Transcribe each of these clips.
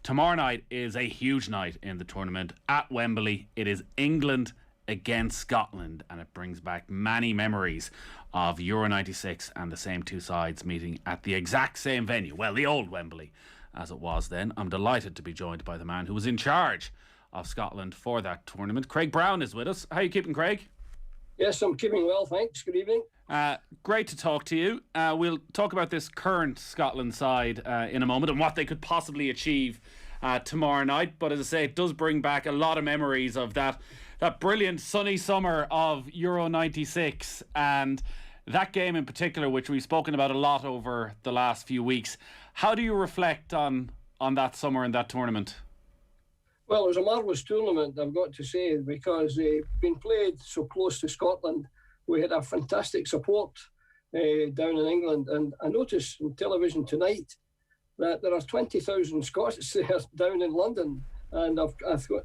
tomorrow night is a huge night in the tournament at Wembley. It is England against Scotland, and it brings back many memories of Euro 96 and the same two sides meeting at the exact same venue. Well, the old Wembley as it was then. I'm delighted to be joined by the man who was in charge of Scotland for that tournament. Craig Brown is with us. How are you keeping, Craig? Yes, I'm keeping well, thanks. Good evening. Great to talk to you. We'll talk about this current Scotland side in a moment and what they could possibly achieve tomorrow night. But as I say, it does bring back a lot of memories of that brilliant sunny summer of Euro 96 and that game in particular, which we've spoken about a lot over the last few weeks. How do you reflect on that summer and that tournament? Well, it was a marvellous tournament, I've got to say, because being played so close to Scotland, we had a fantastic support down in England. And I noticed on television tonight that there are 20,000 Scots there down in London, and I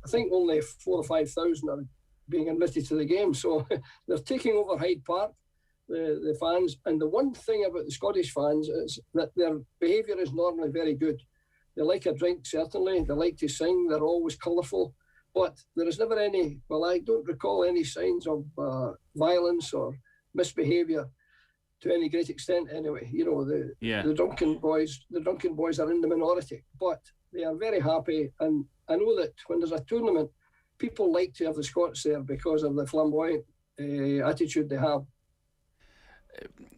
think only 4,000 or 5,000 are being admitted to the game. So they're taking over Hyde Park, the fans. And the one thing about the Scottish fans is that their behaviour is normally very good. They like a drink, certainly. They like to sing. They're always colourful. But there is never any, well, I don't recall any signs of violence or misbehaviour to any great extent anyway. You know, the drunken boys are in the minority. But they are very happy. And I know that when there's a tournament, people like to have the Scots there because of the flamboyant attitude they have.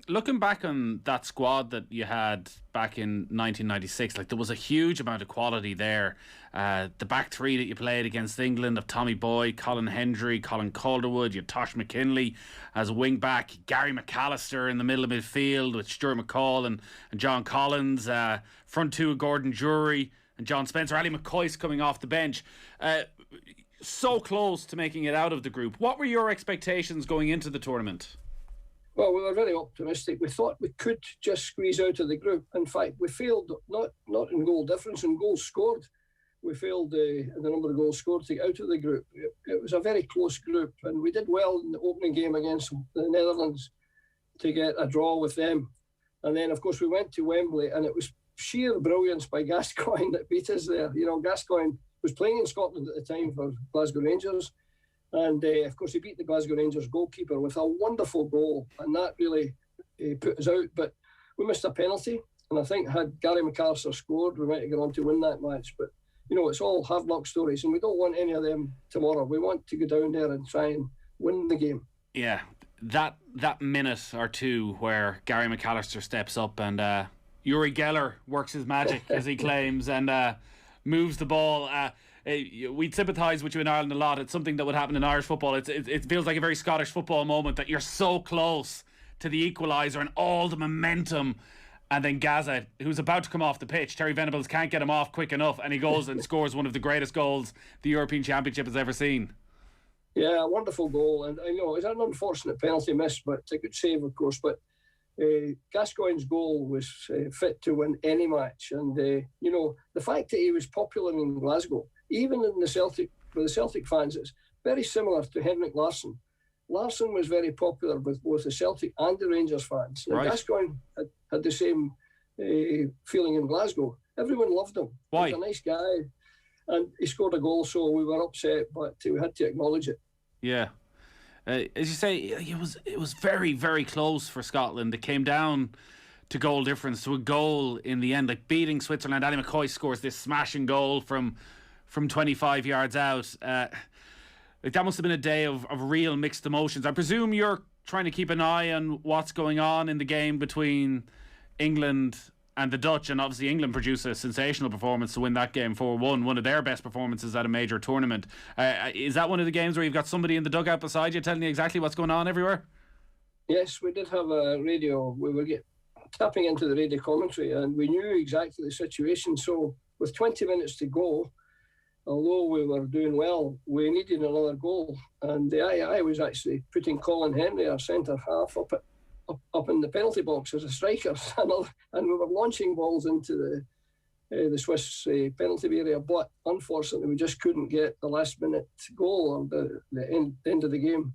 Looking back on that squad that you had back in 1996, like there was a huge amount of quality there. The back three that you played against England of Tommy Boy, Colin Hendry, Colin Calderwood, you had Tosh McKinley as a wing back, Gary McAllister in the middle of midfield with Stuart McCall and John Collins, front two Gordon Drury and John Spencer, Ali McCoist coming off the bench. So close to making it out of the group. What were your expectations going into the tournament? Well, we were very optimistic. We thought we could just squeeze out of the group. In fact, we failed not in goal difference, in goals scored. We failed the number of goals scored to get out of the group. It was a very close group, and we did well in the opening game against the Netherlands to get a draw with them. And then, of course, we went to Wembley, and it was sheer brilliance by Gascoigne that beat us there. You know, Gascoigne was playing in Scotland at the time for Glasgow Rangers. And, of course, he beat the Glasgow Rangers goalkeeper with a wonderful goal. And that really put us out. But we missed a penalty. And I think had Gary McAllister scored, we might have gone on to win that match. But, you know, it's all hard luck stories. And we don't want any of them tomorrow. We want to go down there and try and win the game. Yeah, that minute or two where Gary McAllister steps up and Uri Geller works his magic, as he claims, and moves the ball. We'd sympathise with you in Ireland a lot. It's something that would happen in Irish football. It feels like a very Scottish football moment that you're so close to the equaliser and all the momentum, and then Gaza, who's about to come off the pitch, Terry Venables can't get him off quick enough, and he goes and scores one of the greatest goals the European Championship has ever seen. Yeah, a wonderful goal, and I know it's an unfortunate penalty miss, but it's a good save, of course. But Gascoigne's goal was fit to win any match, and you know, the fact that he was popular in Glasgow, even in the Celtic, for the Celtic fans, it's very similar to Henrik Larsson. Larsson was very popular with both the Celtic and the Rangers fans. Right. Gascoigne had the same feeling in Glasgow. Everyone loved him. Why? He was a nice guy, and he scored a goal, so we were upset, but we had to acknowledge it. Yeah. As you say, it was very, very close for Scotland. It came down to goal difference, to a goal in the end, like beating Switzerland. Ali McCoist scores this smashing goal from 25 yards out. Like that must have been a day of real mixed emotions. I presume you're trying to keep an eye on what's going on in the game between England and the Dutch, and obviously England produced a sensational performance to win that game 4-1, one of their best performances at a major tournament. Is that one of the games where you've got somebody in the dugout beside you telling you exactly what's going on everywhere? Yes, we did have a radio. We were tapping into the radio commentary, and we knew exactly the situation. So with 20 minutes to go, although we were doing well, we needed another goal. And I was actually putting Colin Hendry, our centre half, up in the penalty box as a striker, and we were launching balls into the Swiss penalty area, but unfortunately we just couldn't get the last minute goal, or the end of the game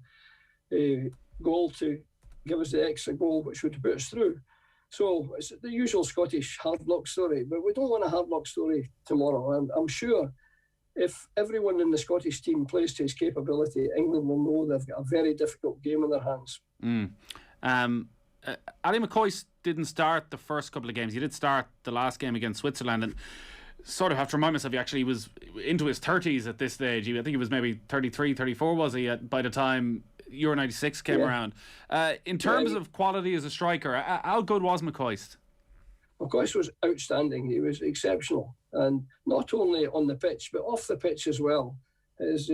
goal to give us the extra goal which would put us through. So it's the usual Scottish hard luck story, but we don't want a hard luck story tomorrow. I'm sure if everyone in the Scottish team plays to his capability, England will know they've got a very difficult game in their hands. Ali McCoist didn't start the first couple of games. He did start the last game against Switzerland, and sort of have to remind myself he actually was into his 30s at this stage. I think he was maybe 33, 34 was he by the time Euro 96 came around. In terms of quality as a striker, how good was McCoist? McCoist was outstanding. He was exceptional, and not only on the pitch but off the pitch as well. His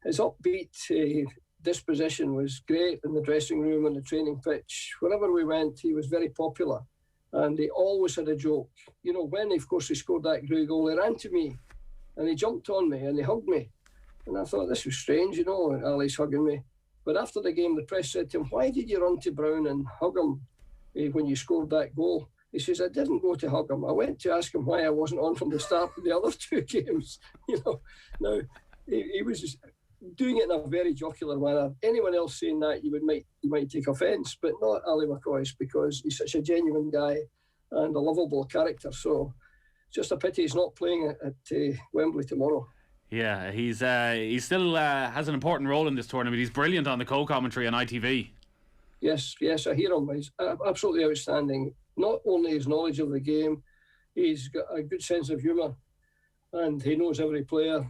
upbeat disposition was great in the dressing room and the training pitch. Wherever we went, he was very popular, and he always had a joke. You know, when of course he scored that great goal, he ran to me and he jumped on me and he hugged me, and I thought this was strange, you know, Ali's hugging me. But after the game, the press said to him, "Why did you run to Brown and hug him when you scored that goal?" He says, "I didn't go to hug him. I went to ask him why I wasn't on from the start of the other two games." You know, now he was just doing it in a very jocular manner. Anyone else saying that, you might take offence, but not Ali McCoist, because he's such a genuine guy and a lovable character. So it's just a pity he's not playing at Wembley tomorrow. Yeah, he still has an important role in this tournament. He's brilliant on the co-commentary on ITV. Yes, I hear him. He's absolutely outstanding. Not only his knowledge of the game, he's got a good sense of humour, and he knows every player.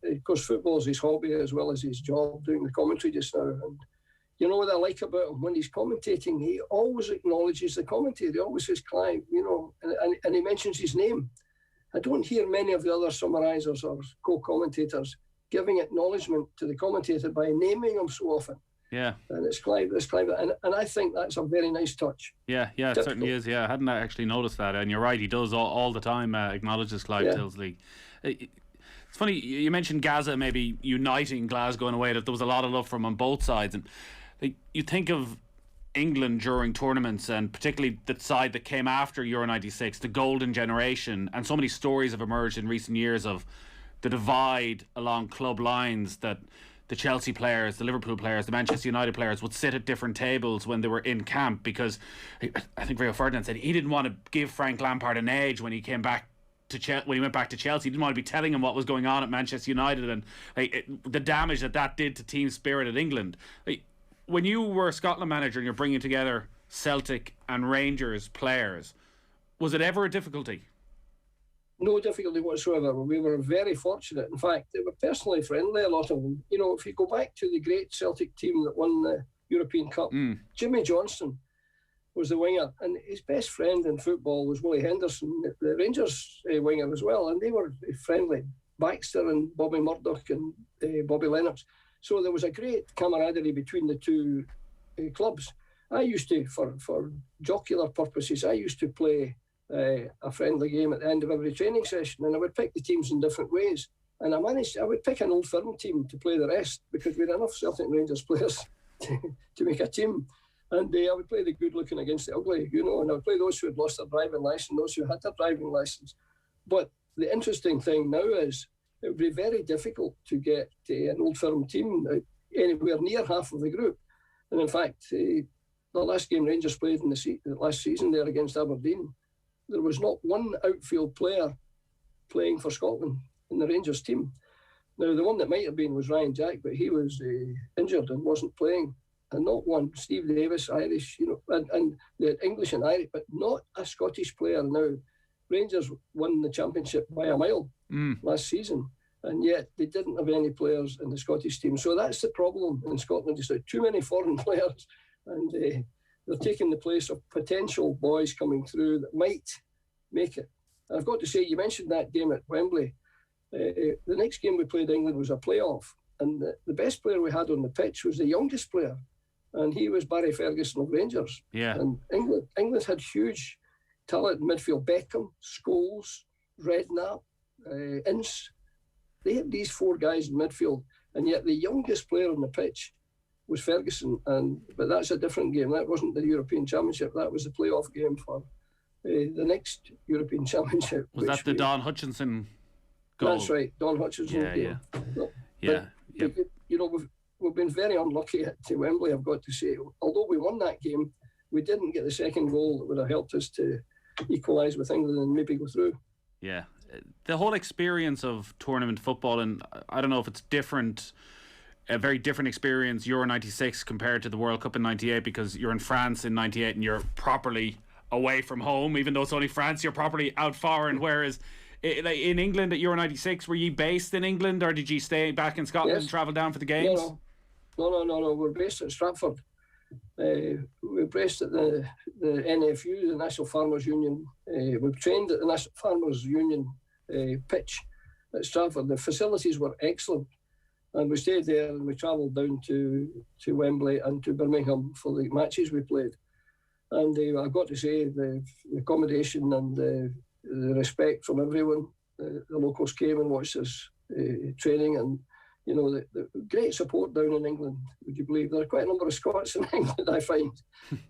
Of course, football is his hobby as well as his job, doing the commentary just now. And you know what I like about him? When he's commentating, he always acknowledges the commentary. He always says Clive, you know, and he mentions his name. I don't hear many of the other summarisers or co-commentators giving acknowledgement to the commentator by naming him so often. Yeah. And it's Clive, and I think that's a very nice touch. Yeah, it certainly is. Yeah, I hadn't actually noticed that. And you're right, he does all the time acknowledges Clive Tilsley. It's funny, you mentioned Gaza maybe uniting Glasgow in a way that there was a lot of love from on both sides. And you think of England during tournaments, and particularly the side that came after Euro 96, the golden generation, and so many stories have emerged in recent years of the divide along club lines, that the Chelsea players, the Liverpool players, the Manchester United players would sit at different tables when they were in camp, because I think Rio Ferdinand said he didn't want to give Frank Lampard an edge when he came back to when he went back to Chelsea. He didn't want to be telling him what was going on at Manchester United, and the damage that did to team spirit at England. When you were Scotland manager and you're bringing together Celtic and Rangers players, was it ever a difficulty? No difficulty whatsoever. We were very fortunate. In fact, they were personally friendly, a lot of them. You know, if you go back to the great Celtic team that won the European Cup, Jimmy Johnstone was the winger, and his best friend in football was Willie Henderson, the Rangers winger as well, and they were friendly. Baxter and Bobby Murdoch and Bobby Lennox. So there was a great camaraderie between the two clubs. I used to, for jocular purposes, I used to play a friendly game at the end of every training session, and I would pick the teams in different ways. And I would pick an old firm team to play the rest, because we had enough Celtic and Rangers players to make a team. And I would play the good looking against the ugly, you know, and I would play those who had lost their driving licence, those who had their driving licence. But the interesting thing now is it would be very difficult to get an old firm team anywhere near half of the group. And in fact, the last game Rangers played in the last season there against Aberdeen, there was not one outfield player playing for Scotland in the Rangers team. Now, the one that might have been was Ryan Jack, but he was injured and wasn't playing. And not one. Steve Davis, Irish, you know, and the English and Irish, but not a Scottish player. Now, Rangers won the championship by a mile last season, and yet they didn't have any players in the Scottish team. So that's the problem in Scotland. Just too many foreign players, and they're taking the place of potential boys coming through that might make it. And I've got to say, you mentioned that game at Wembley. The next game we played England was a playoff, and the best player we had on the pitch was the youngest player, and he was Barry Ferguson of Rangers. Yeah. And England had huge talent in midfield. Beckham, Scholes, Redknapp, Ince. They had these four guys in midfield, and yet the youngest player on the pitch was Ferguson. But that's a different game. That wasn't the European Championship. That was the playoff game for the next European Championship. Was that the Don Hutchinson goal? That's right, Don Hutchinson. Yeah. You know, we've been very unlucky at Wembley, I've got to say. Although we won that game, we didn't get the second goal that would have helped us to equalise with England and maybe go through. Yeah. The whole experience of tournament football, and I don't know if it's different, a very different experience, Euro 96 compared to the World Cup in 98, because you're in France in 98 and you're properly away from home. Even though it's only France, you're properly out foreign. Whereas in England at Euro 96, were you based in England, or did you stay back in Scotland and travel down for the games? No. We're based at Stratford. We're based at the NFU, the National Farmers Union. We've trained at the National Farmers Union pitch at Stratford. The facilities were excellent, and we stayed there and we travelled down to Wembley and to Birmingham for the matches we played. And I got to say, the accommodation and the respect from everyone. The locals came and watched us training, and the great support down in England. Would you believe there are quite a number of Scots in England, I find,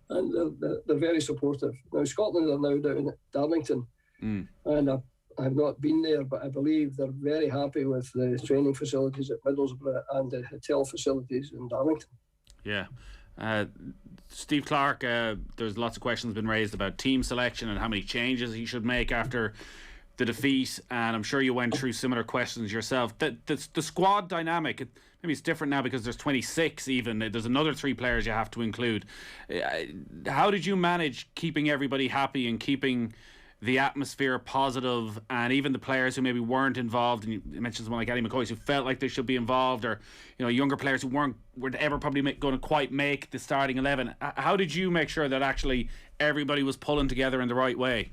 and they're very supportive. Now Scotland are now down at Darlington, and I've not been there, but I believe they're very happy with the training facilities at Middlesbrough and the hotel facilities in Darlington. Yeah. Steve Clarke, there's lots of questions been raised about team selection and how many changes he should make after the defeat, and I'm sure you went through similar questions yourself. The squad dynamic, maybe it's different now because there's 26 even. There's another 3 players you have to include. How did you manage keeping everybody happy and keeping the atmosphere positive, and even the players who maybe weren't involved, and you mentioned someone like Eddie McCoist who felt like they should be involved, or younger players who weren't ever probably going to quite make the starting 11. How did you make sure that actually everybody was pulling together in the right way?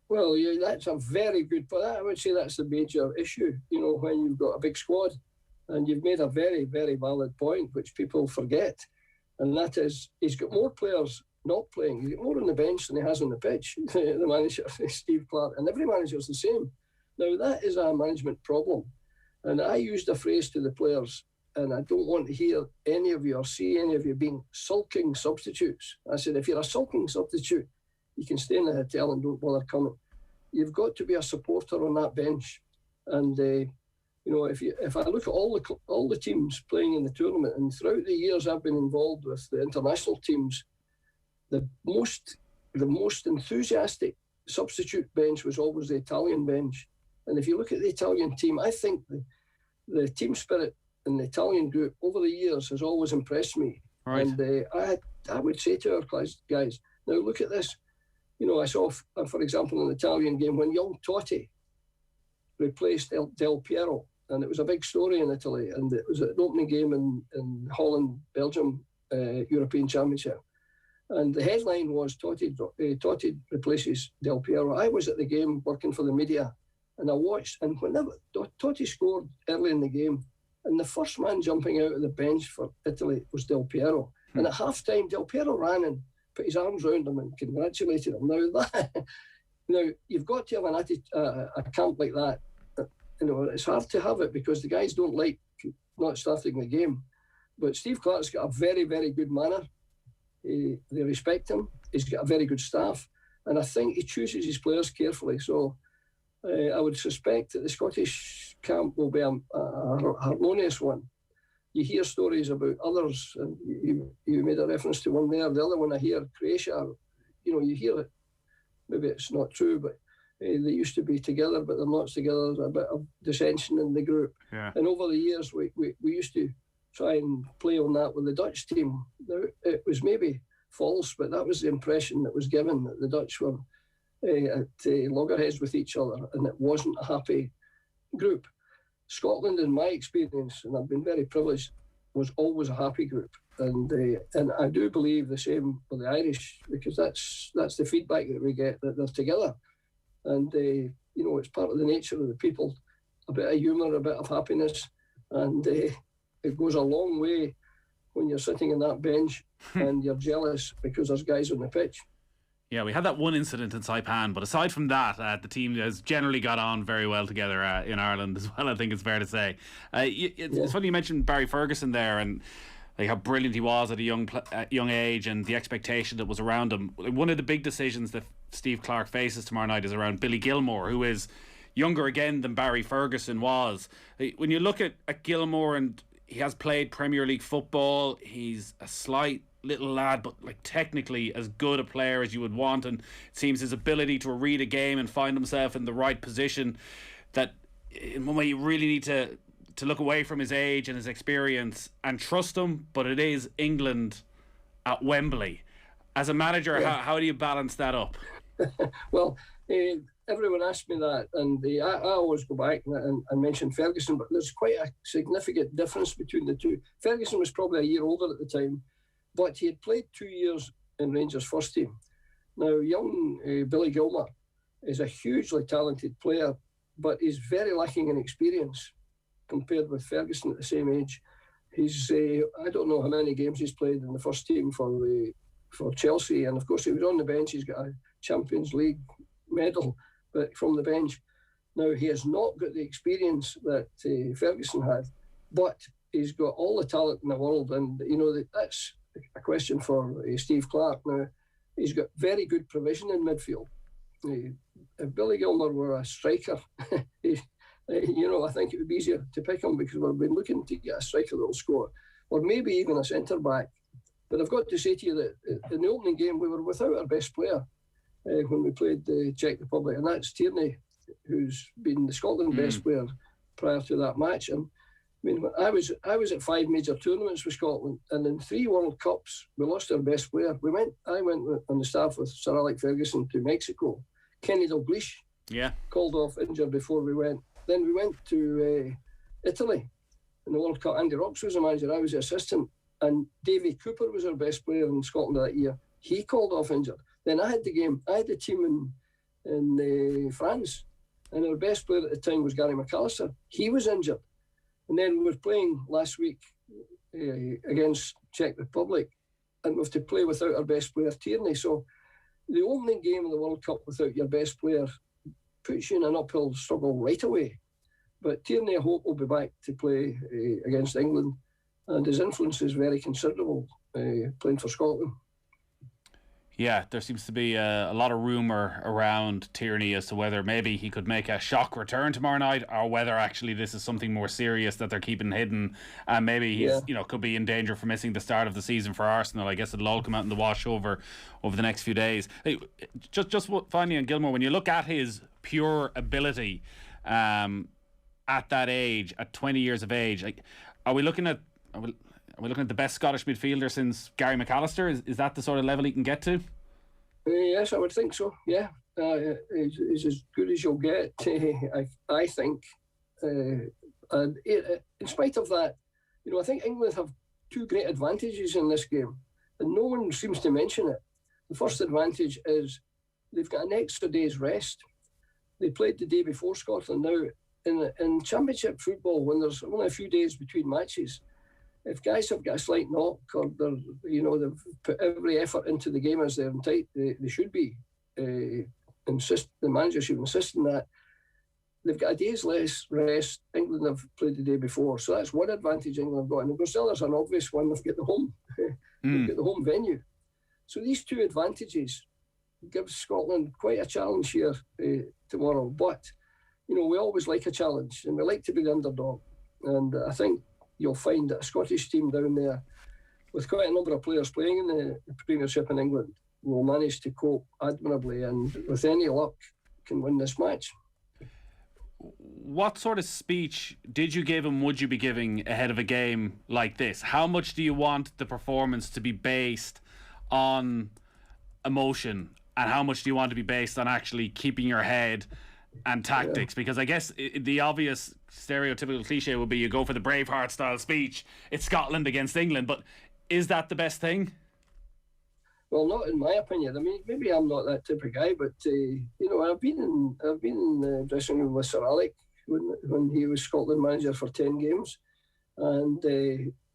Well, yeah, that's a very good point. I would say that's the major issue, when you've got a big squad. And you've made a very, very valid point, which people forget. And that is, he's got more players not playing. He's got more on the bench than he has on the pitch, the manager, Steve Clarke. And every manager's the same. Now, that is a management problem. And I used a phrase to the players, and I don't want to hear any of you or see any of you being sulking substitutes. I said, if you're a sulking substitute, you can stay in the hotel and don't bother coming. You've got to be a supporter on that bench. And, if I look at all the teams playing in the tournament, and throughout the years I've been involved with the international teams, the most enthusiastic substitute bench was always the Italian bench. And if you look at the Italian team, I think the team spirit in the Italian group over the years has always impressed me. Right. And I would say to our guys, now look at this. I saw, for example, in the Italian game when young Totti replaced Del Piero, and it was a big story in Italy, and it was an opening game in Holland, Belgium, European Championship. And the headline was Totti replaces Del Piero. I was at the game working for the media, and I watched, and whenever Totti scored early in the game, and the first man jumping out of the bench for Italy was Del Piero. And at half-time, Del Piero ran and put his arms around him and congratulated him. Now you've got to have a camp like that. It's hard to have it because the guys don't like not starting the game. But Steve Clarke's got a very, very good manner. They respect him. He's got a very good staff. And I think he chooses his players carefully. So I would suspect that the Scottish camp will be a harmonious one. You hear stories about others, and you made a reference to one there. The other one I hear, Croatia, you hear it. Maybe it's not true, but they used to be together, but they're not together. There's a bit of dissension in the group. Yeah. And over the years, we used to try and play on that with the Dutch team. Now, it was maybe false, but that was the impression that was given, that the Dutch were at loggerheads with each other, and it wasn't a happy group. Scotland, in my experience, and I've been very privileged, was always a happy group, and I do believe the same for the Irish, because that's the feedback that we get, that they're together, and it's part of the nature of the people, a bit of humour, a bit of happiness, and it goes a long way when you're sitting in that bench and you're jealous because there's guys on the pitch. Yeah, we had that one incident in Saipan, but aside from that, the team has generally got on very well together in Ireland as well, I think it's fair to say. It's funny you mentioned Barry Ferguson there, and like how brilliant he was at a young age, and the expectation that was around him. One of the big decisions that Steve Clarke faces tomorrow night is around Billy Gilmour, who is younger again than Barry Ferguson was. When you look at Gilmour, and he has played Premier League football, he's a slight little lad, but like technically as good a player as you would want, and it seems his ability to read a game and find himself in the right position, that in one way you really need to look away from his age and his experience and trust him, but it is England at Wembley. As a manager, how do you balance that up? Well, everyone asks me that, and I always go back and mention Ferguson, but there's quite a significant difference between the two. Ferguson was probably a year older at the time, but he had played 2 years in Rangers' first team. Now, young Billy Gilmour is a hugely talented player, but he's very lacking in experience compared with Ferguson at the same age. He's I don't know how many games he's played in the first team for Chelsea, and of course he was on the bench. He's got a Champions League medal, but from the bench. Now, he has not got the experience that Ferguson had, but he's got all the talent in the world, and that's a question for Steve Clarke. Now, he's got very good provision in midfield. If Billy Gilmour were a striker, I think it would be easier to pick him, because we've been looking to get a striker that will score, or maybe even a centre back. But I've got to say to you that in the opening game we were without our best player when we played the Czech Republic, and that's Tierney, who's been the Scotland best player prior to that match. And I mean, I was at 5 major tournaments with Scotland, and in 3 World Cups we lost our best player. I went on the staff with Sir Alex Ferguson to Mexico. Kenny Dalglish called off injured before we went. Then we went to Italy in the World Cup. Andy Rocks was the manager, I was the assistant, and Davy Cooper was our best player in Scotland that year. He called off injured. Then I had the team in France, and our best player at the time was Gary McAllister. He was injured. And then we were playing last week against Czech Republic, and we have to play without our best player, Tierney. So the opening game of the World Cup without your best player puts you in an uphill struggle right away. But Tierney, I hope, will be back to play against England, and his influence is very considerable playing for Scotland. Yeah, there seems to be a lot of rumour around Tierney as to whether maybe he could make a shock return tomorrow night, or whether actually this is something more serious that they're keeping hidden, and maybe he's could be in danger for missing the start of the season for Arsenal. I guess it'll all come out in the wash over the next few days. Hey, just finally on Gilmour, when you look at his pure ability at that age, at 20 years of age, are we looking at the best Scottish midfielder since Gary McAllister? Is that the sort of level he can get to? Yes, I would think so. Yeah, he's as good as you'll get. I think. And in spite of that, I think England have 2 great advantages in this game, and no one seems to mention it. The first advantage is they've got an extra day's rest. They played the day before Scotland. Now, in Championship football, when there's only a few days between matches, if guys have got a slight knock, or they've put every effort into the game as they should be, the manager should insist on that. They've got a day's less rest. England have played the day before, so that's one advantage England have got. And of course, the other's an obvious one. They've got the home, they've got the home venue. So these 2 advantages give Scotland quite a challenge here tomorrow. But we always like a challenge, and we like to be the underdog. And I think you'll find that a Scottish team down there, with quite a number of players playing in the Premiership in England, will manage to cope admirably, and with any luck can win this match. What sort of speech did you give him, would you be giving ahead of a game like this? How much do you want the performance to be based on emotion, and how much do you want to be based on actually keeping your head and tactics? Because I guess the obvious stereotypical cliche would be you go for the Braveheart style speech. It's Scotland against England, but is that the best thing? Well, not in my opinion. I mean, maybe I'm not that type of guy, but I've been in the dressing room with Sir Alex when he was Scotland manager for 10 games, and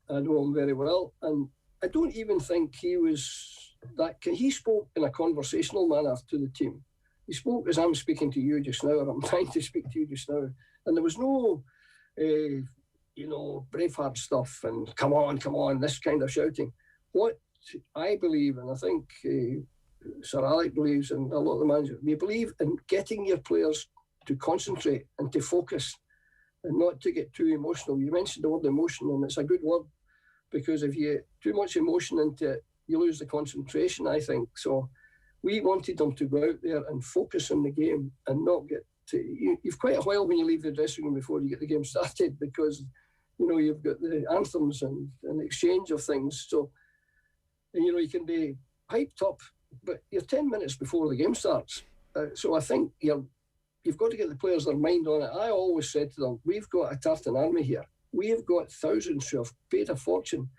I know him very well. And I don't even think he was that. He spoke in a conversational manner to the team. He spoke as I'm speaking to you just now, or I'm trying to speak to you just now. And there was no, Braveheart stuff and come on, this kind of shouting. What I believe, and I think Sir Alex believes, and a lot of the managers, we believe in getting your players to concentrate and to focus and not to get too emotional. You mentioned the word emotion, and it's a good word, because if you get too much emotion into it, you lose the concentration, I think. So we wanted them to go out there and focus on the game and not get to... You've quite a while when you leave the dressing room before you get the game started, because, you've got the anthems and an exchange of things. So, you can be hyped up, but you're 10 minutes before the game starts. So I think you've got to get the players their mind on it. I always said to them, we've got a tartan army here. We've got thousands who have paid a fortune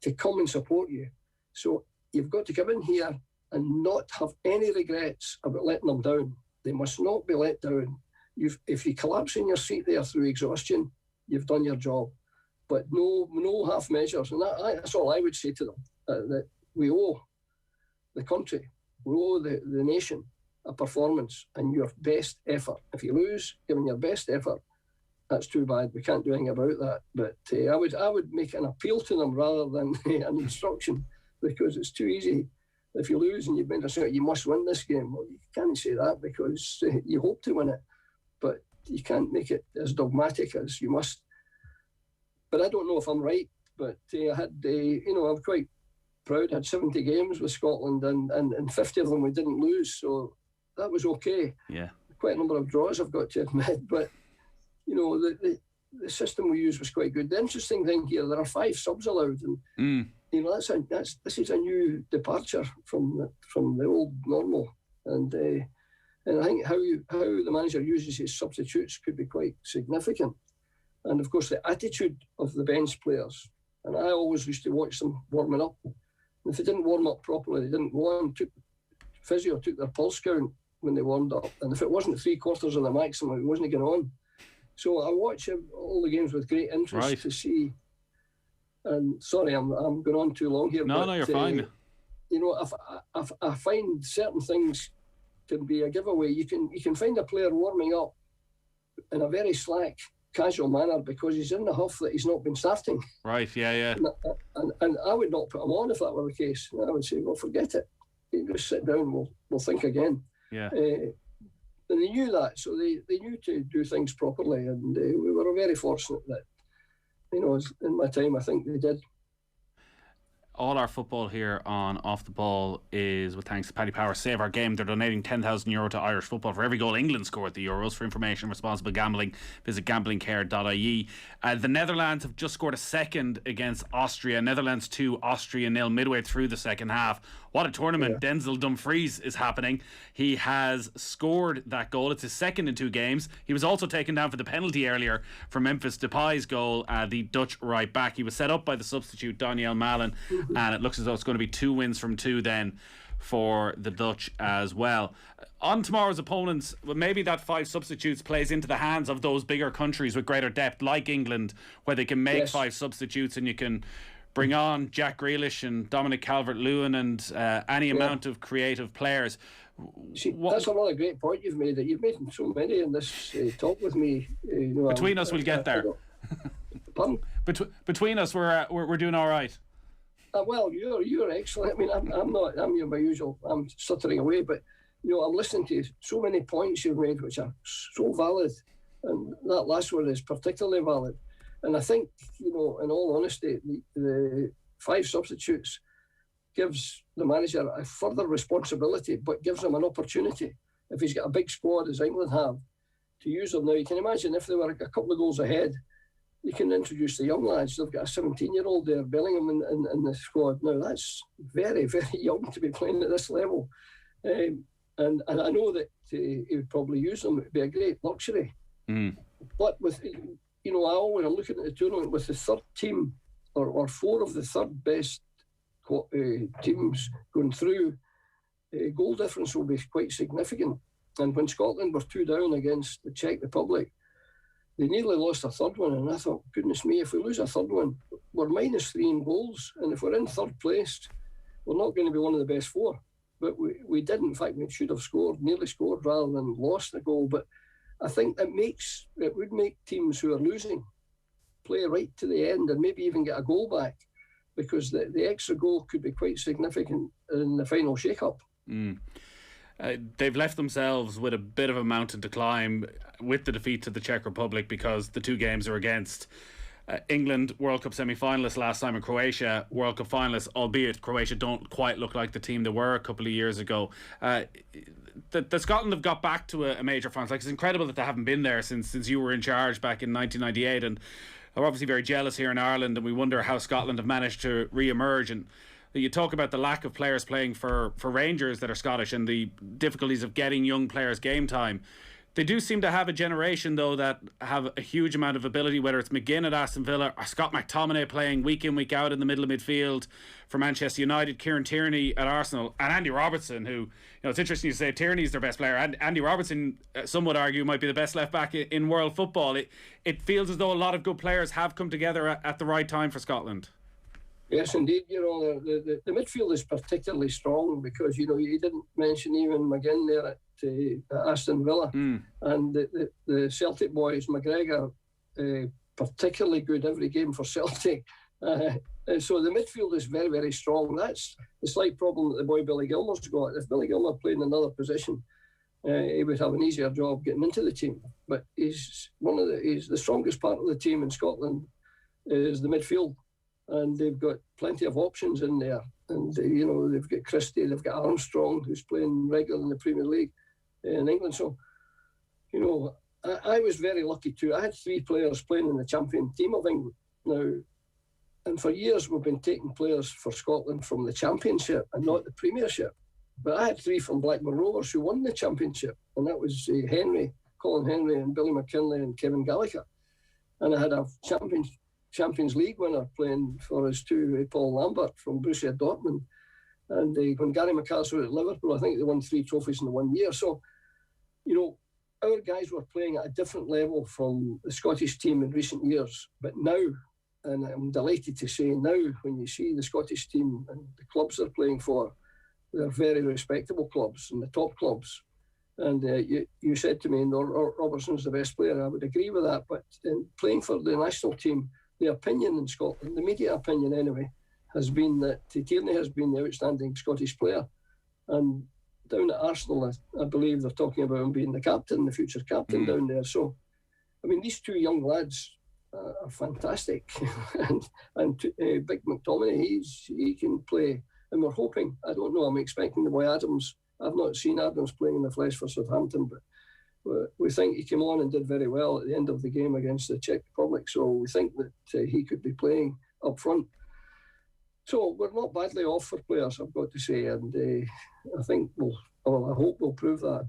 to come and support you. So you've got to come in here and not have any regrets about letting them down. They must not be let down. If you collapse in your seat there through exhaustion, you've done your job. But no half measures. And that's all I would say to them, that we owe the country, we owe the nation a performance and your best effort. If you lose, giving your best effort, that's too bad. We can't do anything about that. But I would make an appeal to them rather than an instruction, because it's too easy. If you lose and you've been to you must win this game. Well, you can't say that, because you hope to win it, but you can't make it as dogmatic as you must. But I don't know if I'm right. But I had, I'm quite proud. I had 70 games with Scotland, and 50 of them we didn't lose, so that was okay. Yeah, quite a number of draws, I've got to admit, but the system we used was quite good. The interesting thing here, there are 5 subs allowed, and this is a new departure from the old normal, and I think how the manager uses his substitutes could be quite significant, and of course the attitude of the bench players. And I always used to watch them warming up. And if they didn't warm up properly, they didn't go on. Physio took their pulse count when they warmed up, and if it wasn't 3/4 of the maximum, it wasn't going on. So I watch all the games with great interest to see. And sorry, I'm going on too long here. No, you're fine. I find certain things can be a giveaway. You can find a player warming up in a very slack, casual manner because he's in the huff that he's not been starting. Right, yeah. And I would not put him on if that were the case. I would say, well, forget it. You just sit down. We'll think again. Yeah. And they knew that, so they knew to do things properly, and we were very fortunate that, in my time, I think they did. All our football here on Off the Ball is with thanks to Paddy Power. Save Our Game. They're donating €10,000 to Irish football for every goal England score at the Euros. For information on responsible gambling, visit gamblingcare.ie. The Netherlands have just scored a second against Austria. Netherlands 2, Austria 0 midway through the second half. What a tournament. Yeah. Denzel Dumfries is happening. He has scored that goal. It's his second in 2 games. He was also taken down for the penalty earlier for Memphis Depay's goal, the Dutch right back. He was set up by the substitute Daniel Malen, and it looks as though it's going to be 2 wins from 2 then for the Dutch as well. On tomorrow's opponents, maybe that 5 substitutes plays into the hands of those bigger countries with greater depth, like England, where they can make 5 substitutes and you can bring on Jack Grealish and Dominic Calvert-Lewin and any amount of creative players. That's another great point you've made. That you've made so many in this talk with me. Between us, we'll get there. Pardon? Between us, we're doing all right. Well, you're excellent. I mean, I'm not. I'm my usual. I'm stuttering away, but I'm listening to so many points you've made, which are so valid, and that last one is particularly valid. And I think, in all honesty, the 5 substitutes gives the manager a further responsibility, but gives him an opportunity, if he's got a big squad, as England have, to use them. Now, you can imagine if they were a couple of goals ahead, you can introduce the young lads. They've got a 17-year-old there, Bellingham, in the squad. Now, that's very, very young to be playing at this level. And I know that he would probably use them. It would be a great luxury. But with... I always am looking at the tournament with the third team or 4 of the third best teams going through. Goal difference will be quite significant. And when Scotland were 2 down against the Czech Republic, they nearly lost a third one. And I thought, goodness me, if we lose a third one, we're -3 in goals. And if we're in third place, we're not going to be one of the best 4. But we did. In fact, we should have nearly scored rather than lost the goal. But I think it would make teams who are losing play right to the end and maybe even get a goal back, because the extra goal could be quite significant in the final shake-up. They've left themselves with a bit of a mountain to climb with the defeat to the Czech Republic, because the 2 games are against England World Cup semi-finalists last time, and Croatia World Cup finalists, albeit Croatia don't quite look like the team they were a couple of years ago. The Scotland have got back to a major final. Like, it's incredible that they haven't been there since you were in charge back in 1998, and we're obviously very jealous here in Ireland, and we wonder how Scotland have managed to re-emerge. And you talk about the lack of players playing for Rangers that are Scottish and the difficulties of getting young players game time. They do seem to have a generation, though, that have a huge amount of ability, whether it's McGinn at Aston Villa or Scott McTominay playing week in, week out in the middle of midfield for Manchester United, Kieran Tierney at Arsenal, and Andy Robertson, who, it's interesting you say Tierney's their best player. And Andy Robertson, some would argue, might be the best left back in world football. It feels as though a lot of good players have come together at the right time for Scotland. Yes, indeed. The midfield is particularly strong because, you didn't mention even McGinn there at Aston Villa. And the Celtic boys, McGregor, particularly good every game for Celtic. So the midfield is very, very strong. That's the slight problem that the boy Billy Gilmour's got. If Billy Gilmour played in another position, he would have an easier job getting into the team. But he's the strongest part of the team in Scotland is the midfield. And they've got plenty of options in there. And, they've got Christie, they've got Armstrong, who's playing regularly in the Premier League in England. So, I was very lucky too. I had 3 players playing in the champion team of England now. And for years, we've been taking players for Scotland from the Championship and not the Premiership. But I had 3 from Blackburn Rovers who won the Championship. And that was Colin Henry and Billy McKinlay and Kevin Gallagher. And I had a Champions League winner playing for us too, Paul Lambert from Borussia Dortmund. And when Gary McCarthy was at Liverpool, I think they won 3 trophies in the 1 year. So, our guys were playing at a different level from the Scottish team in recent years. But now, and I'm delighted to say now, when you see the Scottish team and the clubs they're playing for, they're very respectable clubs and the top clubs. And you said to me, Robertson's the best player. I would agree with that. But in playing for the national team, the opinion in Scotland, the media opinion anyway, has been that Tierney has been the outstanding Scottish player. And down at Arsenal, I believe they're talking about him being the future captain down there. So, these 2 young lads are fantastic. and Big McTominay, he can play. And we're hoping, I don't know, I'm expecting the boy Adams. I've not seen Adams playing in the flesh for Southampton, but we think he came on and did very well at the end of the game against the Czech Republic. So we think that he could be playing up front. So we're not badly off for players, I've got to say. And I think I hope we'll prove that.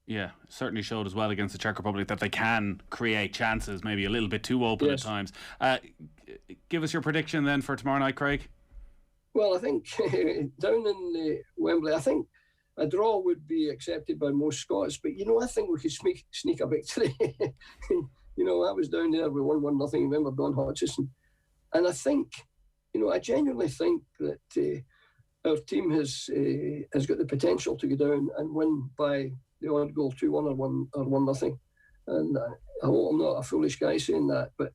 Yeah, certainly showed as well against the Czech Republic that they can create chances, maybe a little bit too open at times. Give us your prediction then for tomorrow night, Craig. Well, I think down in Wembley, I think a draw would be accepted by most Scots, but I think we could sneak a victory. I was down there, we won 1-0. Remember Don Hutchison, and I think, I genuinely think that our team has got the potential to go down and win by the odd goal, 2-1 or 1-0. And I hope I'm not a foolish guy saying that, but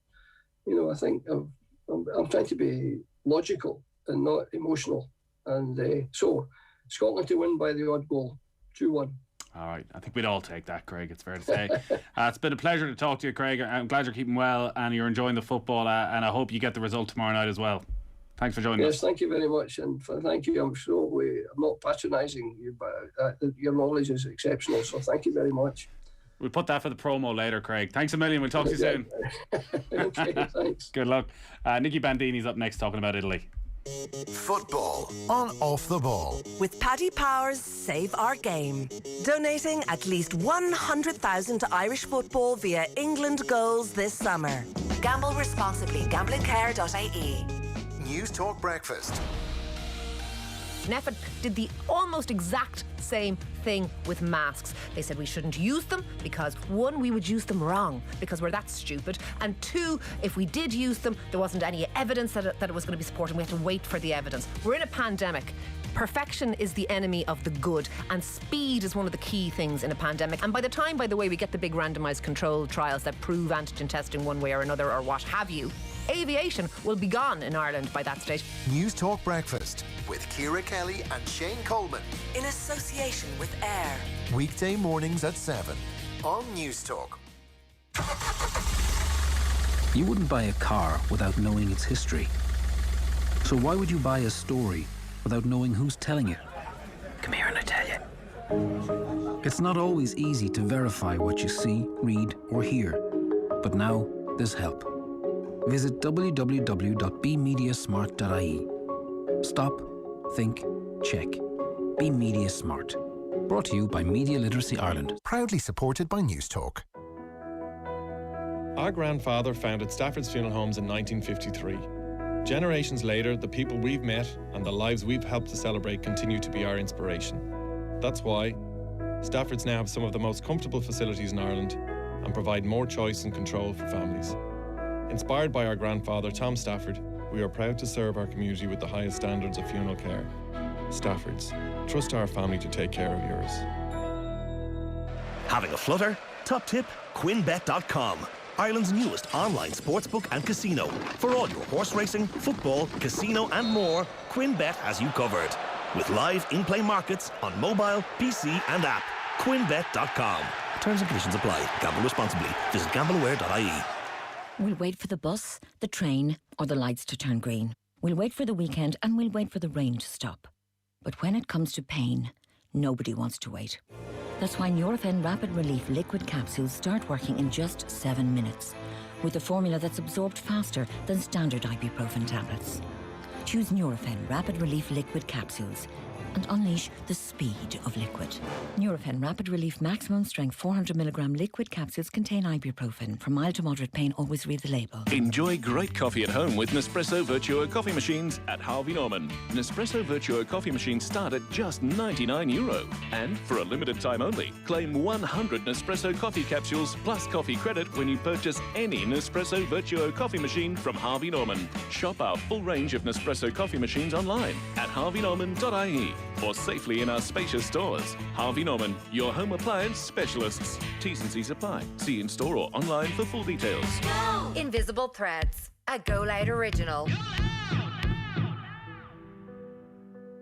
I think I'm trying to be logical and not emotional, and so. Scotland to win by the odd goal, 2-1. All right, I think we'd all take that, Craig, it's fair to say. It's been a pleasure to talk to you, Craig. I'm glad you're keeping well and you're enjoying the football, and I hope you get the result tomorrow night as well. Thanks for joining us. Yes, thank you very much, and thank you. I'm not patronising you, but your knowledge is exceptional, so thank you very much. We'll put that for the promo later, Craig. Thanks a million, we'll talk to you soon. Okay, thanks. Good luck. Nicky Bandini's up next talking about Italy. Football on Off the Ball. With Paddy Power's Save Our Game. Donating at least 100,000 to Irish football via England goals this summer. Gamble responsibly. Gamblingcare.ie. News Talk Breakfast. NEFIT did the almost exact same thing with masks. They said we shouldn't use them because, 1, we would use them wrong because we're that stupid, and 2, if we did use them, there wasn't any evidence that it was going to be supported. We had to wait for the evidence. We're in a pandemic. Perfection is the enemy of the good, and speed is one of the key things in a pandemic. And by the time, by the way, we get the big randomised controlled trials that prove antigen testing one way or another or what have you, aviation will be gone in Ireland by that stage. News Talk Breakfast with Ciara Kelly and Shane Coleman. In association with AIR. Weekday mornings at 7 on News Talk. You wouldn't buy a car without knowing its history. So why would you buy a story without knowing who's telling it? Come here and I tell you. It's not always easy to verify what you see, read or hear. But now there's help. Visit www.bemediasmart.ie. Stop, think, check. Be Media Smart. Brought to you by Media Literacy Ireland. Proudly supported by News Talk. Our grandfather founded Stafford's Funeral Homes in 1953. Generations later, the people we've met and the lives we've helped to celebrate continue to be our inspiration. That's why Stafford's now have some of the most comfortable facilities in Ireland and provide more choice and control for families. Inspired by our grandfather, Tom Stafford, we are proud to serve our community with the highest standards of funeral care. Stafford's. Trust our family to take care of yours. Having a flutter? Top tip, QuinBet.com. Ireland's newest online sportsbook and casino. For all your horse racing, football, casino and more, QuinBet has you covered. With live in-play markets on mobile, PC and app. QuinBet.com. Terms and conditions apply. Gamble responsibly. Visit gambleaware.ie. We'll wait for the bus, the train or the lights to turn green. We'll wait for the weekend and we'll wait for the rain to stop. But when it comes to pain, nobody wants to wait. That's why Nurofen Rapid Relief liquid capsules start working in just 7 minutes, with a formula that's absorbed faster than standard ibuprofen tablets. Choose Nurofen Rapid Relief liquid capsules and unleash the speed of liquid. Nurofen Rapid Relief maximum strength 400mg liquid capsules contain ibuprofen. For mild to moderate pain, always read the label. Enjoy great coffee at home with Nespresso Vertuo coffee machines at Harvey Norman. Nespresso Vertuo coffee machines start at just €99. And for a limited time only, claim 100 Nespresso coffee capsules plus coffee credit when you purchase any Nespresso Vertuo coffee machine from Harvey Norman. Shop our full range of Nespresso coffee machines online at harveynorman.ie. or safely in our spacious stores. Harvey Norman, your home appliance specialists. T's and C's apply. See in store or online for full details. Invisible Threads, a Go Loud original.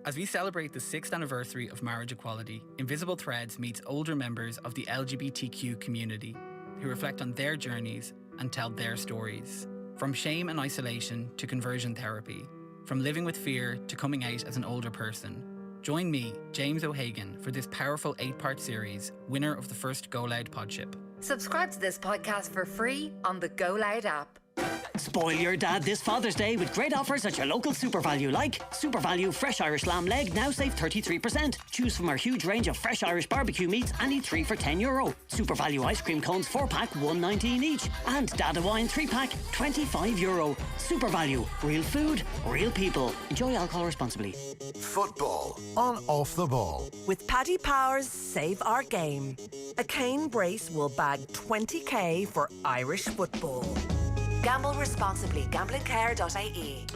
As we celebrate the 6th anniversary of marriage equality, Invisible Threads meets older members of the LGBTQ community who reflect on their journeys and tell their stories. From shame and isolation to conversion therapy, from living with fear to coming out as an older person. Join me, James O'Hagan, for this powerful 8-part series, winner of the first Go Loud Podship. Subscribe to this podcast for free on the Go Loud app. Spoil your dad this Father's Day with great offers at your local SuperValue, like SuperValue Fresh Irish Lamb Leg, now save 33%. Choose from our huge range of fresh Irish barbecue meats, any 3 for €10. SuperValue ice cream cones 4-pack, $1.19 each. And Dada Wine 3-pack, €25. SuperValue, real food, real people. Enjoy alcohol responsibly. Football on Off the Ball. With Paddy Power's Save Our Game, a cane brace will bag 20k for Irish football. Gamble responsibly. Gamblingcare.ie.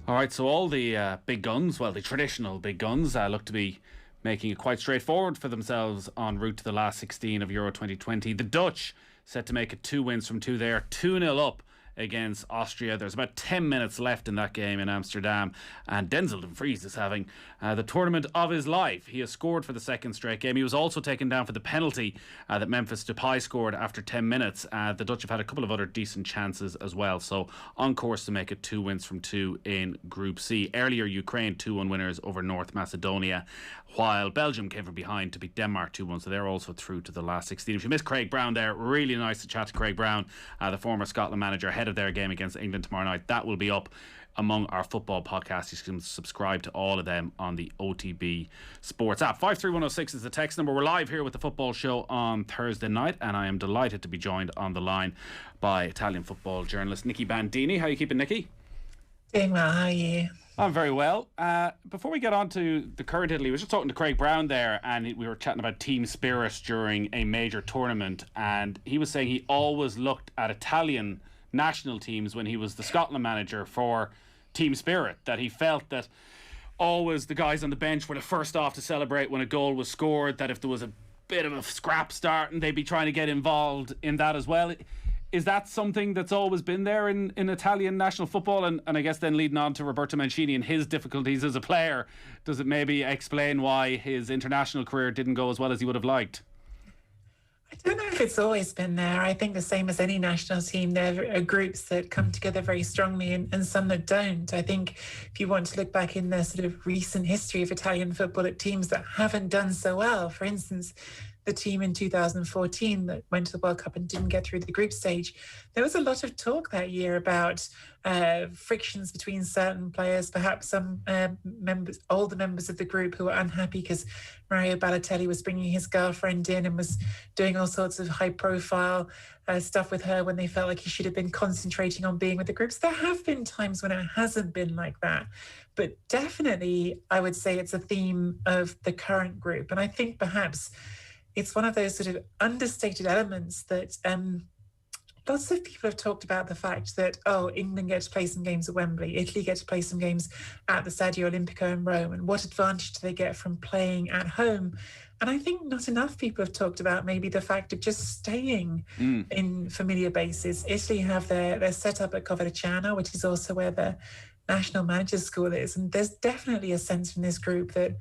All right, so all the big guns, well, the traditional big guns, look to be making it quite straightforward for themselves en route to the last 16 of Euro 2020. The Dutch set to make it 2 wins from 2 there, 2-0 up against Austria. There's about 10 minutes left in that game in Amsterdam, and Denzel Dumfries is having the tournament of his life. He has scored for the second straight game. He was also taken down for the penalty that Memphis Depay scored after 10 minutes. The Dutch have had a couple of other decent chances as well, so on course to make it 2 wins from 2 in Group C. Earlier, Ukraine 2-1 winners over North Macedonia, while Belgium came from behind to beat Denmark 2-1, so they're also through to the last 16. If you missed Craig Brown there, really nice to chat to Craig Brown, the former Scotland manager, ahead of their game against England tomorrow night. That will be up among our football podcasts. You can subscribe to all of them on the OTB Sports app. 53106 is the text number. We're live here with the football show on Thursday night, and I am delighted to be joined on the line by Italian football journalist Nicky Bandini. How are you keeping, Nicky? Doing well, how are you? I'm very well. Before we get on to the current Italy, we were just talking to Craig Brown there, and we were chatting about team spirit during a major tournament, and he was saying he always looked at Italian national teams when he was the Scotland manager for team spirit, that he felt that always the guys on the bench were the first off to celebrate when a goal was scored, that if there was a bit of a scrap starting, they'd be trying to get involved in that as well. Is that something that's always been there in Italian national football? And I guess then leading on to Roberto Mancini and his difficulties as a player, does it maybe explain why his international career didn't go as well as he would have liked? I don't know if it's always been there. I think the same as any national team, there are groups that come together very strongly and some that don't. I think if you want to look back in the sort of recent history of Italian football at teams that haven't done so well, for instance, the team in 2014 that went to the World Cup and didn't get through the group stage, there was a lot of talk that year about frictions between certain players, perhaps some older members of the group who were unhappy because Mario Balotelli was bringing his girlfriend in and was doing all sorts of high-profile stuff with her when they felt like he should have been concentrating on being with the groups. There have been times when it hasn't been like that. But definitely, I would say it's a theme of the current group. And I think perhaps it's one of those sort of understated elements that lots of people have talked about the fact that, England get to play some games at Wembley, Italy get to play some games at the Stadio Olimpico in Rome, and what advantage do they get from playing at home? And I think not enough people have talked about maybe the fact of just staying in familiar bases. Italy have their setup at Coverciano, which is also where the national managers school is. And there's definitely a sense in this group that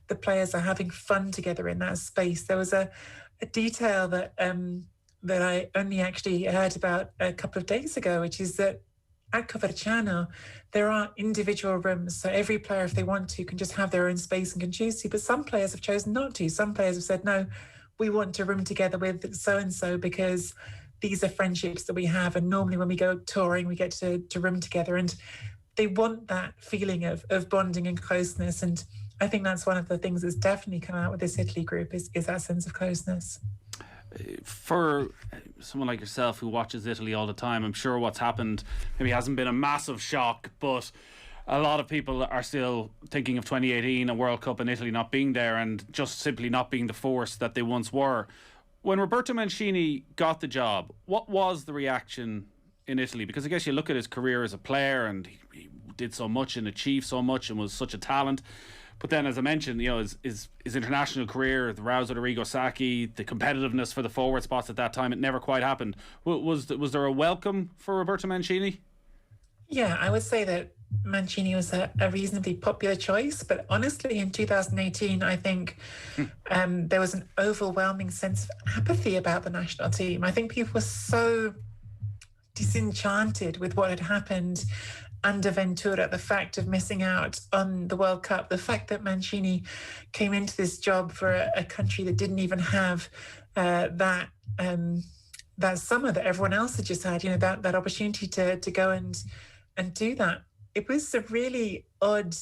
the players are having fun together in that space. There was a detail that I only actually heard about a couple of days ago, which is that at Coverciano, there are individual rooms. So every player, if they want to, can just have their own space and can choose to. But some players have chosen not to. Some players have said, no, we want to room together with so-and-so because these are friendships that we have. And normally when we go touring, we get to room together. And they want that feeling of bonding and closeness. And I think that's one of the things that's definitely come out with this Italy group is that sense of closeness. For someone like yourself who watches Italy all the time, I'm sure what's happened maybe hasn't been a massive shock, but a lot of people are still thinking of 2018, a World Cup, and Italy not being there and just simply not being the force that they once were. When Roberto Mancini got the job, what was the reaction in Italy? Because I guess you look at his career as a player and he did so much and achieved so much and was such a talent. But then, as I mentioned, his international career, the rows with Arrigo Sacchi, the competitiveness for the forward spots at that time, it never quite happened. Was there a welcome for Roberto Mancini? Yeah, I would say that Mancini was a reasonably popular choice. But honestly, in 2018, I think there was an overwhelming sense of apathy about the national team. I think people were so disenchanted with what had happened under Ventura, the fact of missing out on the World Cup, the fact that Mancini came into this job for a country that didn't even have that summer that everyone else had just had, that opportunity to go and do that. It was a really odd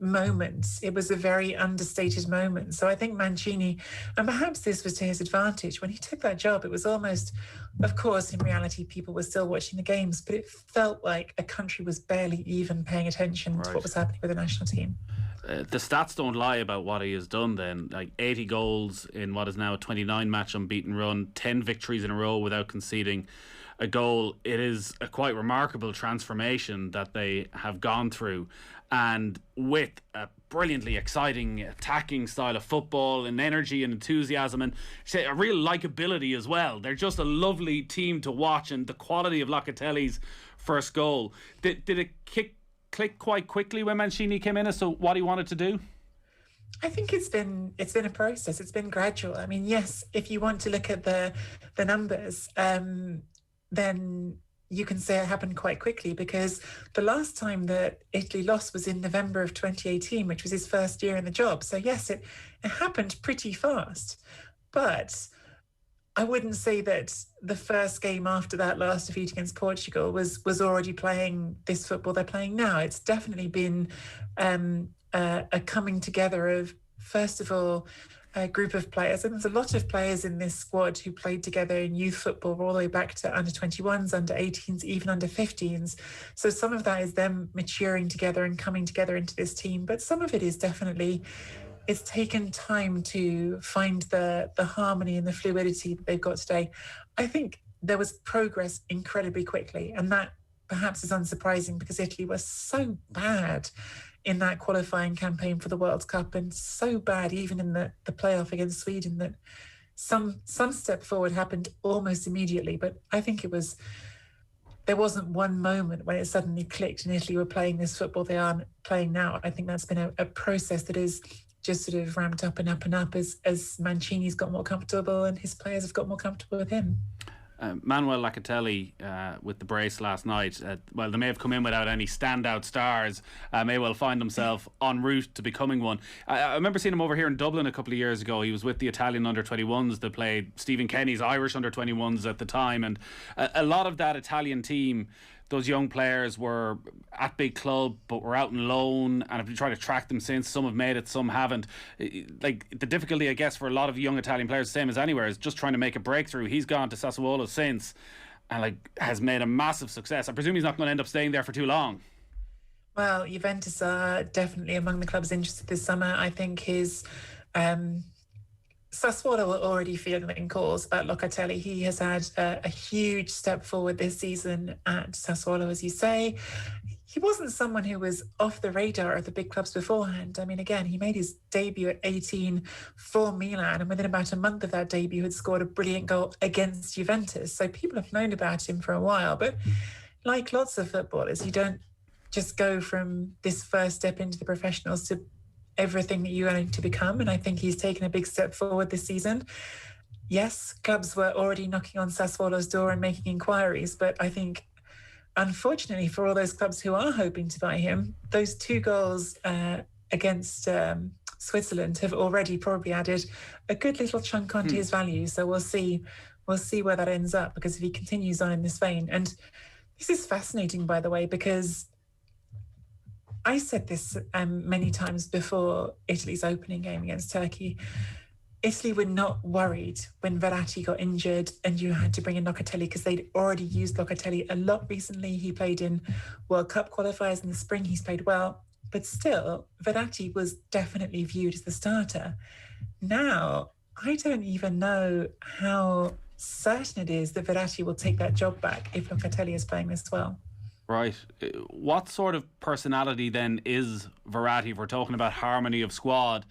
moment. It was a very understated moment. So I think Mancini, and perhaps this was to his advantage, when he took that job, it was almost, of course, in reality, people were still watching the games, but it felt like a country was barely even paying attention to what was happening with the national team. The stats don't lie about what he has done then. Like 80 goals in what is now a 29-match unbeaten run, 10 victories in a row without conceding a goal. It is a quite remarkable transformation that they have gone through. And with a brilliantly exciting attacking style of football and energy and enthusiasm and a real likability as well. They're just a lovely team to watch, and the quality of Locatelli's first goal. Did it click quite quickly when Mancini came in as to what he wanted to do? I think it's been a process. It's been gradual. I mean, yes, if you want to look at the numbers, then you can say it happened quite quickly, because the last time that Italy lost was in November of 2018, which was his first year in the job. So yes, it happened pretty fast. But I wouldn't say that the first game after that last defeat against Portugal was already playing this football they're playing now. It's definitely been a coming together of, first of all, a group of players, and there's a lot of players in this squad who played together in youth football all the way back to under 21s, under 18s, even under 15s. So some of that is them maturing together and coming together into this team, but some of it is definitely, it's taken time to find the harmony and the fluidity that they've got today. I think there was progress incredibly quickly, and that perhaps is unsurprising because Italy was so bad in that qualifying campaign for the World Cup, and so bad even in the playoff against Sweden, that some step forward happened almost immediately. But I think there wasn't one moment when it suddenly clicked and Italy were playing this football they are playing now. I think that's been a process that is just sort of ramped up and up and up as Mancini's got more comfortable and his players have got more comfortable with him. Manuel Locatelli with the brace last night, well, they may have come in without any standout stars, may well find himself en route to becoming one. I remember seeing him over here in Dublin a couple of years ago. He was with the Italian under-21s that played Stephen Kenny's Irish under-21s at the time, and a lot of that Italian team, those young players were at big club but were out on loan and have been trying to track them since. Some have made it, some haven't. Like, the difficulty, I guess, for a lot of young Italian players, same as anywhere, is just trying to make a breakthrough. He's gone to Sassuolo since and has made a massive success. I presume he's not going to end up staying there for too long. Well, Juventus are definitely among the clubs interested this summer. I think his Sassuolo were already fielding calls about Locatelli. He has had a huge step forward this season at Sassuolo, as you say. He wasn't someone who was off the radar of the big clubs beforehand. I mean, again, he made his debut at 18 for Milan, and within about a month of that debut had scored a brilliant goal against Juventus. So people have known about him for a while. But like lots of footballers, you don't just go from this first step into the professionals to everything that you're going to become, and I think he's taken a big step forward this season. Yes, clubs were already knocking on Sassuolo's door and making inquiries, but I think, unfortunately for all those clubs who are hoping to buy him, those 2 goals against Switzerland have already probably added a good little chunk onto his value. So we'll see where that ends up, because if he continues on in this vein, and this is fascinating, by the way, because I said this many times before Italy's opening game against Turkey. Italy were not worried when Verratti got injured and you had to bring in Locatelli, because they'd already used Locatelli a lot recently. He played in World Cup qualifiers in the spring. He's played well. But still, Verratti was definitely viewed as the starter. Now, I don't even know how certain it is that Verratti will take that job back if Locatelli is playing this well. Right. What sort of personality then is Verratti, if we're talking about harmony of squad,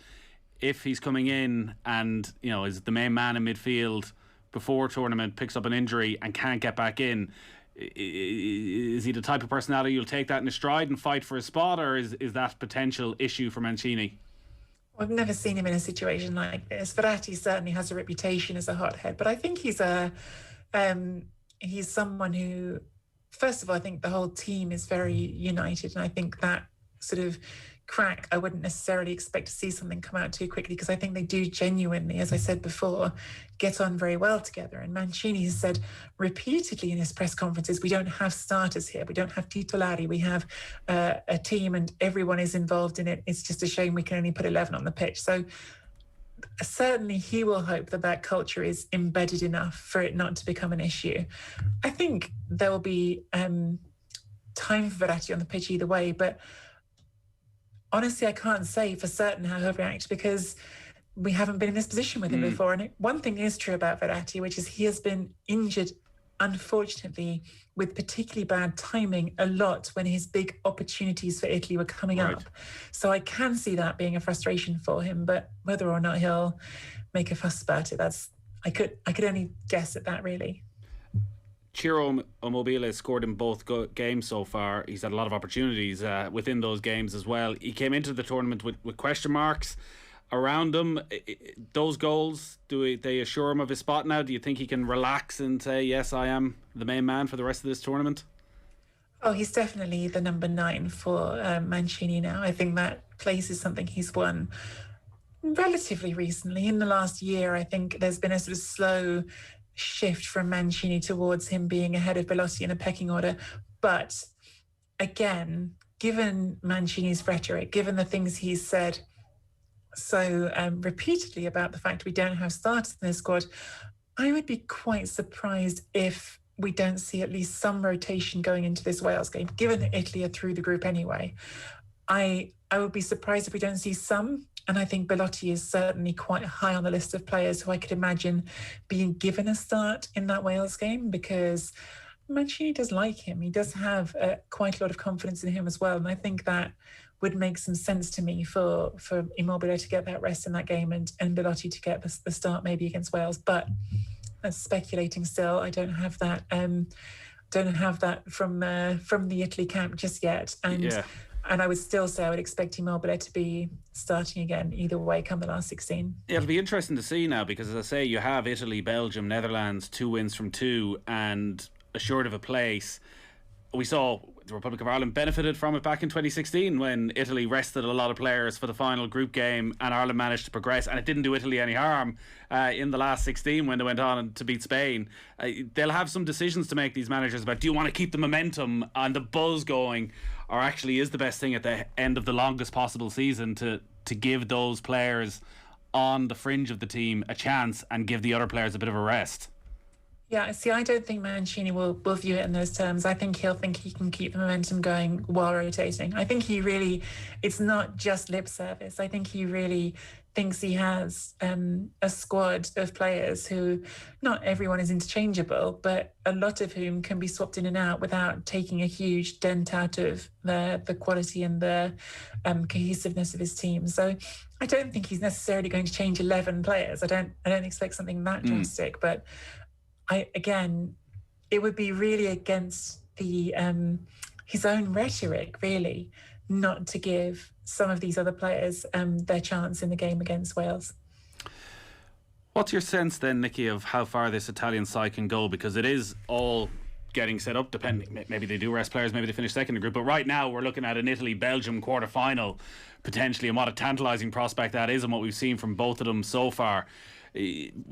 if he's coming in and, you know, is the main man in midfield before tournament, picks up an injury and can't get back in? Is he the type of personality you'll take that in his stride and fight for his spot, or is that potential issue for Mancini? I've never seen him in a situation like this. Verratti certainly has a reputation as a hothead, but I think he's someone who, first of all, I think the whole team is very united, and I think that sort of crack, I wouldn't necessarily expect to see something come out too quickly, because I think they do genuinely, as I said before, get on very well together. And Mancini has said repeatedly in his press conferences, we don't have starters here, we don't have titolari, we have a team and everyone is involved in it. It's just a shame we can only put 11 on the pitch. So certainly he will hope that culture is embedded enough for it not to become an issue. I think there will be time for Verratti on the pitch either way, but honestly, I can't say for certain how he'll react, because we haven't been in this position with him before. And one thing is true about Verratti, which is he has been injured, unfortunately, with particularly bad timing a lot when his big opportunities for Italy were coming up. So I can see that being a frustration for him, but whether or not he'll make a fuss about it, I could only guess at that, really. Ciro Immobile scored in both games so far. He's had a lot of opportunities within those games as well. He came into the tournament with question marks around him. Those goals, do they assure him of his spot now? Do you think he can relax and say, yes, I am the main man for the rest of this tournament? Oh, he's definitely the number 9 for Mancini now. I think that place is something he's won relatively recently. In the last year, I think there's been a sort of slow shift from Mancini towards him being ahead of Belotti in a pecking order. But again, given Mancini's rhetoric, given the things he's said so repeatedly about the fact we don't have starters in this squad, I would be quite surprised if we don't see at least some rotation going into this Wales game, given that Italy are through the group anyway. I would be surprised if we don't see some. And I think Belotti is certainly quite high on the list of players who I could imagine being given a start in that Wales game, because Mancini does like him. He does have quite a lot of confidence in him as well. And I think that would make some sense to me for Immobile to get that rest in that game and Belotti to get the start maybe against Wales. But that's speculating still. I don't have that. Don't have that from the Italy camp just yet. And And I would still say I would expect Immobile to be starting again either way come the last 16. Yeah, it'll be interesting to see now because, as I say, you have Italy, Belgium, Netherlands, 2 wins from 2 and assured of a place. We saw the Republic of Ireland benefited from it back in 2016 when Italy rested a lot of players for the final group game and Ireland managed to progress, and it didn't do Italy any harm in the last 16 when they went on to beat Spain. They'll have some decisions to make, these managers, about do you want to keep the momentum and the buzz going, or actually is the best thing at the end of the longest possible season to give those players on the fringe of the team a chance and give the other players a bit of a rest? Yeah, see, I don't think Mancini will view it in those terms. I think he'll think he can keep the momentum going while rotating. I think he really, it's not just lip service. I think he really thinks he has a squad of players who, not everyone is interchangeable, but a lot of whom can be swapped in and out without taking a huge dent out of the quality and the cohesiveness of his team. So I don't think he's necessarily going to change 11 players. I don't expect something that drastic, but it would be really against the his own rhetoric, really, not to give some of these other players their chance in the game against Wales. What's your sense then, Nicky, of how far this Italian side can go? Because it is all getting set up, depending, maybe they do rest players, maybe they finish second in the group, but right now we're looking at an Italy-Belgium quarter-final potentially, and what a tantalising prospect that is and what we've seen from both of them so far.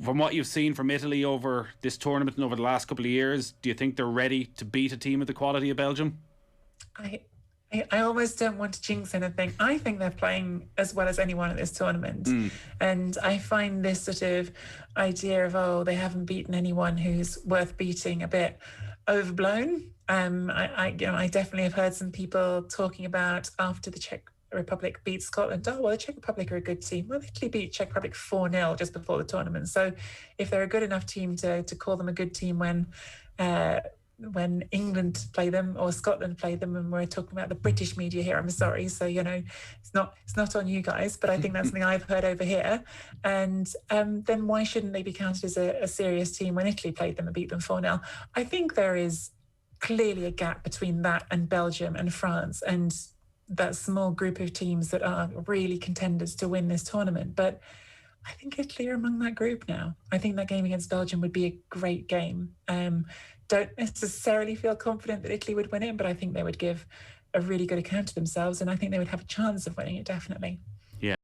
From what you've seen from Italy over this tournament and over the last couple of years, do you think they're ready to beat a team of the quality of Belgium? I almost don't want to jinx anything. I think they're playing as well as anyone at this tournament. And I find this sort of idea of, they haven't beaten anyone who's worth beating a bit overblown. I definitely have heard some people talking about after the Czech Republic beat Scotland, the Czech Republic are a good team. Well, they actually beat Czech Republic 4-0 just before the tournament. So if they're a good enough team to call them a good team when England play them or Scotland play them, and we're talking about the British media here, I'm sorry. So, it's not on you guys, but I think that's something I've heard over here. And then why shouldn't they be counted as a serious team when Italy played them and beat them 4-0? I think there is clearly a gap between that and Belgium and France and that small group of teams that are really contenders to win this tournament. But I think Italy are among that group now. I think that game against Belgium would be a great game. Don't necessarily feel confident that Italy would win it, but I think they would give a really good account of themselves, and I think they would have a chance of winning it, definitely.